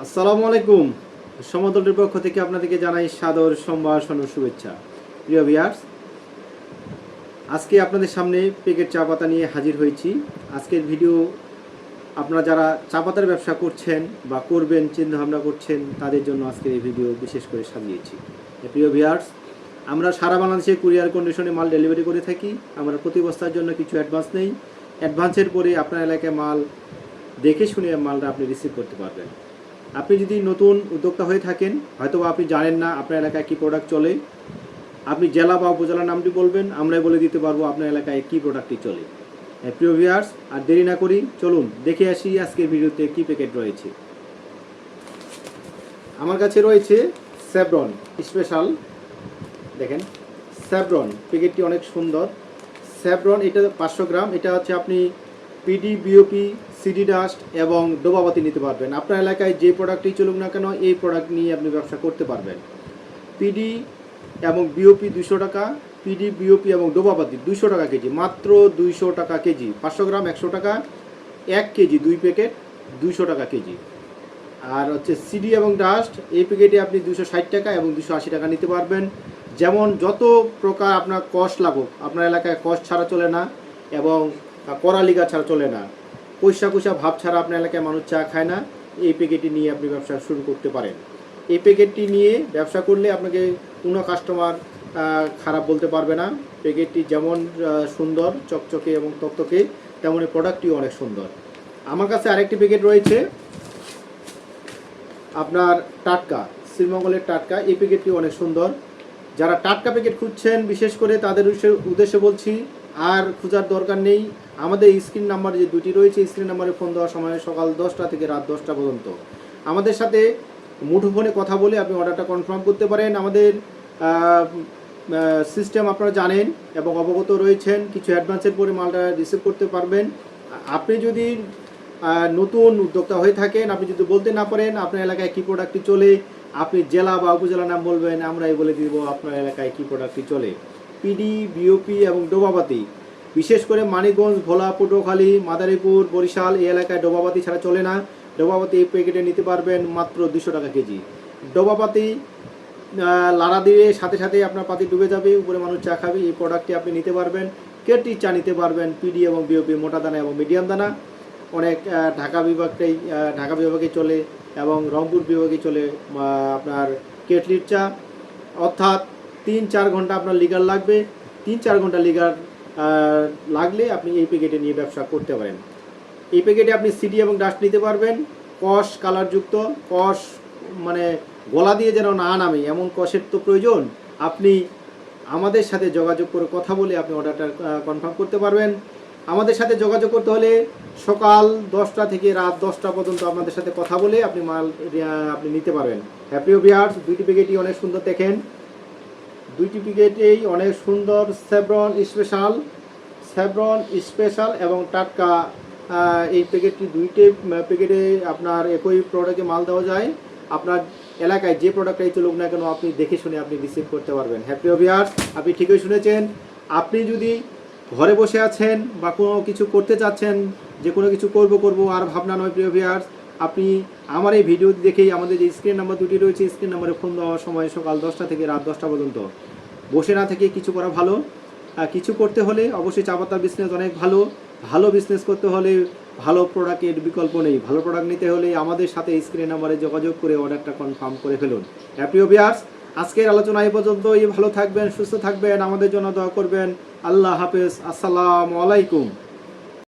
আসসালামু আলাইকুম। সমতলের পক্ষ থেকে আপনাদেরকে জানাই সাদর সম্ভাষণ ও শুভেচ্ছা। প্রিয় ভিউয়ার্স, আজকে আপনাদের সামনে প্যাকেট চা পাতা নিয়ে হাজির হয়েছি। আজকের ভিডিও আপনারা যারা চা পাতার ব্যবসা করছেন বা করবেন চিন্তাভাবনা করছেন তাদের জন্য আজকের এই ভিডিও বিশেষ করে সাজিয়েছি। প্রিয় ভিউয়ার্স, আমরা সারা বাংলাদেশে কুরিয়ার কন্ডিশনে মাল ডেলিভারি করে থাকি। আমরা প্রতি বস্তার জন্য কিছু অ্যাডভান্স নেই। অ্যাডভান্সের পরে আপনার এলাকায় মাল দেখে শুনে মালটা আপনি রিসিভ করতে পারবেন। আপনি যদি নতুন উদ্যোক্তা হয়ে থাকেন, হয়তো আপনি জানেন না আপনার এলাকায় কী প্রোডাক্ট চলে, আপনি জেলা বা উপজেলার নামটি বলবেন, আমরাই বলে দিতে পারবো আপনার এলাকায় কী প্রোডাক্টটি চলে। প্রিয় ভিউয়ার্স, আর দেরি না করি চলুন দেখে আসি আজকের ভিডিওতে কী প্যাকেট রয়েছে। আমার কাছে রয়েছে স্যাভরন স্পেশাল। দেখেন স্যাভরন প্যাকেটটি অনেক সুন্দর। স্যাভরন এটা 500 গ্রাম। এটা হচ্ছে আপনি পিডি, বিওপি, সিডি ডাস্ট এবং ডোবাবাতি নিতে পারবেন। আপনার এলাকায় যে প্রোডাক্টই চলুক না কেন এই প্রোডাক্ট নিয়ে আপনি ব্যবসা করতে পারবেন। পিডি এবং বিওপি 200 টাকা, পিডি, বিওপি এবং ডোবাবাতি 200 টাকা কেজি, মাত্র 200 টাকা কেজি। 500 গ্রাম 100 টাকা, 1 কেজি 2 প্যাকেট 200 টাকা কেজি। আর হচ্ছে সিডি এবং ডাস্ট এই প্যাকেটে আপনি 260 টাকা এবং 280 টাকা নিতে পারবেন। যেমন যত প্রকার আপনার কস্ট লাগুক, আপনার এলাকায় কস্ট ছাড়া চলে না এবং কড়ালিগা ছাড়া চলে না। পয়সা ভাব ছাড়া আপনার এলাকায় মানুষ চা খায় না। এই প্যাকেটটি নিয়ে আপনি ব্যবসা শুরু করতে পারেন। এই প্যাকেটটি নিয়ে ব্যবসা করলে আপনাকে কোনো কাস্টমার খারাপ বলতে পারবে না। প্যাকেটটি যেমন সুন্দর চকচকে এবং তকতকে, তেমনই প্রোডাক্টটিও অনেক সুন্দর। আমার কাছে আরেকটি প্যাকেট রয়েছে আপনার টাটকা, শ্রীমঙ্গলের টাটকা। এই প্যাকেটটি অনেক সুন্দর। যারা টাটকা প্যাকেট খুঁজছেন বিশেষ করে তাদের উদ্দেশ্যে বলছি, আর খোঁজার দরকার নেই। আমাদের স্ক্রিন নাম্বার যে দুটি রয়েছে, স্ক্রিন নাম্বারে ফোন দেওয়ার সময় সকাল 10টা থেকে রাত 10টা পর্যন্ত আমাদের সাথে মুঠোফোনে কথা বলে আপনি অর্ডারটা কনফার্ম করতে পারেন। আমাদের সিস্টেম আপনারা জানেন এবং অবগত রয়েছেন। কিছু অ্যাডভান্সের পরে মালটা রিসিভ করতে পারবেন। আপনি যদি নতুন উদ্যোক্তা হয়ে থাকেন, আপনি যদি বলতে না পারেন আপনার এলাকায় কী প্রোডাক্টটি চলে, আপনি জেলা বা উপজেলার নাম বলবেন, আমরাই বলে দিব আপনার এলাকায় কী প্রোডাক্টটি চলে। পিডি, বিওপি এবং ডোবাবাতি, বিশেষ করে মানিকগঞ্জ, ভোলা, পটুয়াখালী, মাদারীপুর, বরিশাল এই এলাকায় ডোবাবাতি ছাড়া চলে না। ডোবাবাতি এই প্যাকেটে নিতে পারবেন মাত্র 200 টাকা কেজি। ডোবাবাতি লাড়া দিয়ে সাথে সাথে আপনার পাতি ডুবে যাবে, উপরে মানুষ চা খাবে। এই প্রোডাক্টটি আপনি নিতে পারবেন। কেটি চা নিতে পারবেন, পিডি এবং বিওপি মোটা দানা এবং মিডিয়াম দানা। অনেক ঢাকা বিভাগে চলে এবং রংপুর বিভাগে চলে আপনার কেটলির চা। অর্থাৎ 3-4 ঘন্টা আপনার লিগার লাগবে। 3-4 ঘন্টা লিগার লাগলে আপনি এই প্যাকেটে নিয়ে ব্যবসা করতে পারেন। এই প্যাকেটে আপনি সিডি এবং ডাস্ট নিতে পারবেন। কষ কালারযুক্ত কষ, মানে গলা দিয়ে যেন না নামে এমন কষের তো প্রয়োজন। আপনি আমাদের সাথে যোগাযোগ করে কথা বলে আপনি অর্ডারটা কনফার্ম করতে পারবেন। আমাদের সাথে যোগাযোগ করতে হলে সকাল 10টা থেকে রাত 10টা পর্যন্ত আপনাদের সাথে কথা বলে আপনি মাল আপনি নিতে পারবেন। প্রিয় ভিউয়ার্স, দুইটি প্যাকেটই অনেক সুন্দর। দেখেন দুইটি প্যাকেটেই অনেক সুন্দর। স্যাভরন স্পেশাল এবং টাটকা এই প্যাকেটটি, দুইটি প্যাকেটে আপনার একই প্রোডাক্টে মাল দেওয়া যায়। আপনার এলাকায় যে প্রোডাক্টটাই চলুক না কেন আপনি দেখে শুনে আপনি রিসিভ করতে পারবেন। প্রিয় ভিউয়ার্স, আপনি ঠিকই শুনেছেন। আপনি যদি ঘরে বসে আছেন বা কোনো কিছু করতে চাচ্ছেন, যে কোনো কিছু করবো আর ভাবনা নয়, প্রিয় ভিউয়ার্স, আপনি আমার এই ভিডিও দেখেই আমাদের যে স্ক্রিন নাম্বার দুটি রয়েছে, স্ক্রিন নাম্বারে ফোন দেওয়ার সময় সকাল 10টা থেকে রাত 10টা পর্যন্ত বসে না থেকে কিছু করা ভালো। কিছু করতে হলে অবশ্যই চা পাতার বিজনেস অনেক ভালো বিজনেস করতে হলে ভালো প্রোডাক্টের বিকল্প নেই। ভালো প্রোডাক্ট নিতে হলে আমাদের সাথে স্ক্রিন নাম্বারে যোগাযোগ করে অর্ডারটা কনফার্ম করে ফেলুন। প্রিয় ভিউয়ার্স, আজকের আলোচনা এই পর্যন্তই। ভালো থাকবেন, সুস্থ থাকবেন, আমাদের জন্য দোয়া করবেন। আল্লাহ হাফেজ। আসসালামু আলাইকুম।